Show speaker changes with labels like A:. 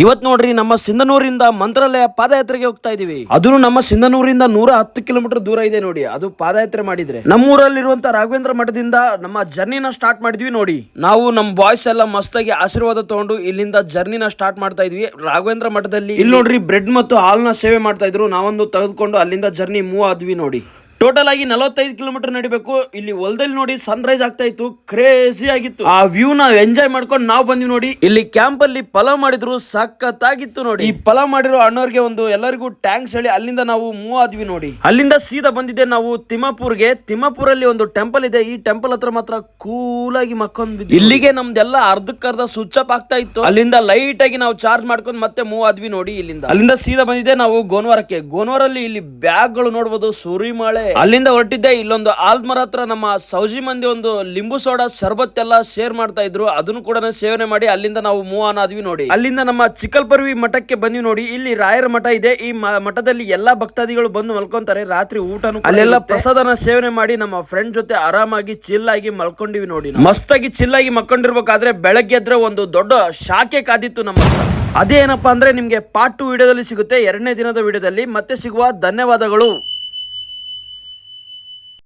A: ಇವತ್ ನೋಡ್ರಿ ನಮ್ಮ ಸಿಂಧನೂರಿಂದ ಮಂತ್ರಾಲಯ ಪಾದಯಾತ್ರೆಗೆ ಹೋಗ್ತಾ ಇದೀವಿ. ಅದು ನಮ್ಮ ಸಿಂಧನೂರಿಂದ 110 ಕಿಲೋಮೀಟರ್ ದೂರ ಇದೆ ನೋಡಿ. ಅದು ಪಾದಯಾತ್ರೆ ಮಾಡಿದ್ರೆ ನಮ್ಮೂರಲ್ಲಿರುವಂತ ರಾಘವೇಂದ್ರ ಮಠದಿಂದ ನಮ್ಮ ಜರ್ನಿನ ಸ್ಟಾರ್ಟ್ ಮಾಡಿದ್ವಿ ನೋಡಿ. ನಾವು ನಮ್ಮ ಬಾಯ್ಸ್ ಎಲ್ಲ ಮಸ್ತಾಗಿ ಆಶೀರ್ವಾದ ತಗೊಂಡು ಇಲ್ಲಿಂದ ಜರ್ನಿನ ಸ್ಟಾರ್ಟ್ ಮಾಡ್ತಾ ಇದ್ವಿ. ರಾಘವೇಂದ್ರ ಮಠದಲ್ಲಿ ಇಲ್ಲಿ ನೋಡ್ರಿ ಬ್ರೆಡ್ ಮತ್ತು ಹಾಲ್ನ ಸೇವೆ ಮಾಡ್ತಾ ಇದ್ರು. ನಾವೊಂದು ತೆಗೆದುಕೊಂಡು ಅಲ್ಲಿಂದ ಜರ್ನಿ ಮೂವ್ ಆದ್ವಿ ನೋಡಿ. ಟೋಟಲ್ ಆಗಿ 45 ಕಿಲೋಮೀಟರ್ ನಡಿಬೇಕು. ಇಲ್ಲಿ ಹೊಲದಲ್ಲಿ ನೋಡಿ ಸನ್ ರೈಸ್ ಆಗ್ತಾ ಇತ್ತು, ಕ್ರೇಜಿ ಆಗಿತ್ತು. ಆ ವ್ಯೂ ನಾವು ಎಂಜಾಯ್ ಮಾಡ್ಕೊಂಡು ನಾವು ಬಂದ್ವಿ ನೋಡಿ. ಇಲ್ಲಿ ಕ್ಯಾಂಪ್ ಅಲ್ಲಿ ಪಲಾವ್ ಮಾಡಿದ್ರು, ಸಖತ್ತಾಗಿತ್ತು ನೋಡಿ. ಈ ಪಲಾವ್ ಮಾಡಿರೋ ಅಣ್ಣವ್ರಿಗೆ ಒಂದು ಎಲ್ಲರಿಗೂ ಟ್ಯಾಂಕ್ಸ್ ಹೇಳಿ ಅಲ್ಲಿಂದ ನಾವು ಮೂವ್ ಆದ್ವಿ ನೋಡಿ. ಅಲ್ಲಿಂದ ಸೀದಾ ಬಂದಿದ್ದೆ ನಾವು ತಿಮ್ಮಾಪುರ್ಗೆ. ತಿಮ್ಮಾಪುರಲ್ಲಿ ಒಂದು ಟೆಂಪಲ್ ಇದೆ. ಈ ಟೆಂಪಲ್ ಹತ್ರ ಮಾತ್ರ ಕೂಲ್ ಆಗಿ ಮಕ್ಕೊಂಡ್ ಇಲ್ಲಿಗೆ ನಮ್ದೆಲ್ಲ ಅರ್ಧಕ್ಕರ್ಧ ಸ್ವಿಚ್ ಅಪ್ ಆಗ್ತಾ ಇತ್ತು. ಅಲ್ಲಿಂದ ಲೈಟ್ ಆಗಿ ನಾವು ಚಾರ್ಜ್ ಮಾಡ್ಕೊಂಡು ಮತ್ತೆ ಮೂವ್ ಆದ್ವಿ ನೋಡಿ. ಅಲ್ಲಿಂದ ಸೀದಾ ಬಂದಿದ್ದೆ ನಾವು ಗೋನ್ವಾರಕ್ಕೆ. ಗೋನ್ವಾರಲ್ಲಿ ಇಲ್ಲಿ ಬ್ಯಾಗ್ ಗಳು ನೋಡಬಹುದು, ಸುರಿಮಳೆ. ಅಲ್ಲಿಂದ ಹೊರಟಿದ್ದೆ. ಇಲ್ಲೊಂದು ಆಲ್ಮರ ಹತ್ರ ನಮ್ಮ ಸೌಜಿ ಮಂದಿ ಒಂದು ಲಿಂಬು ಸೋಡಾ ಶರ್ಬತ್ ಎಲ್ಲ ಶೇರ್ ಮಾಡ್ತಾ ಇದ್ರು. ಅದನ್ನು ಕೂಡ ಸೇವನೆ ಮಾಡಿ ಅಲ್ಲಿಂದ ನಾವು ಮೂವ್ ಆನ್ ಆದ್ವಿ ನೋಡಿ. ಅಲ್ಲಿಂದ ನಮ್ಮ ಚಿಕ್ಕಲ್ಪರ್ವಿ ಮಠಕ್ಕೆ ಬಂದ್ವಿ ನೋಡಿ. ಇಲ್ಲಿ ರಾಯರ ಮಠ ಇದೆ. ಈ ಮಠದಲ್ಲಿ ಎಲ್ಲಾ ಭಕ್ತಾದಿಗಳು ಬಂದು ಮಲ್ಕೊಂತಾರೆ. ರಾತ್ರಿ ಊಟನು ಅಲ್ಲೆಲ್ಲ ಪ್ರಸಾದನ ಸೇವನೆ ಮಾಡಿ ನಮ್ಮ ಫ್ರೆಂಡ್ ಜೊತೆ ಆರಾಮಾಗಿ ಚಿಲ್ ಆಗಿ ಮಲ್ಕೊಂಡಿವಿ ನೋಡಿ. ಮಸ್ತಾಗಿ ಚಿಲ್ ಆಗಿ ಮಲ್ಕೊಂಡಿರ್ಬೇಕಾದ್ರೆ ಬೆಳಗ್ಗೆ ಎದ್ರೆ ಒಂದು ದೊಡ್ಡ ಶಾಖೆ ಕಾದಿತ್ತು ನಮ್ಮ ಹತ್ರ. ಅದೇನಪ್ಪಾ ಅಂದ್ರೆ ನಿಮ್ಗೆ ಪಾರ್ಟ್ 2 ವಿಡಿಯೋದಲ್ಲಿ ಸಿಗುತ್ತೆ. 2ನೇ ದಿನದ ವಿಡಿಯೋದಲ್ಲಿ ಮತ್ತೆ ಸಿಗುವ. ಧನ್ಯವಾದಗಳು.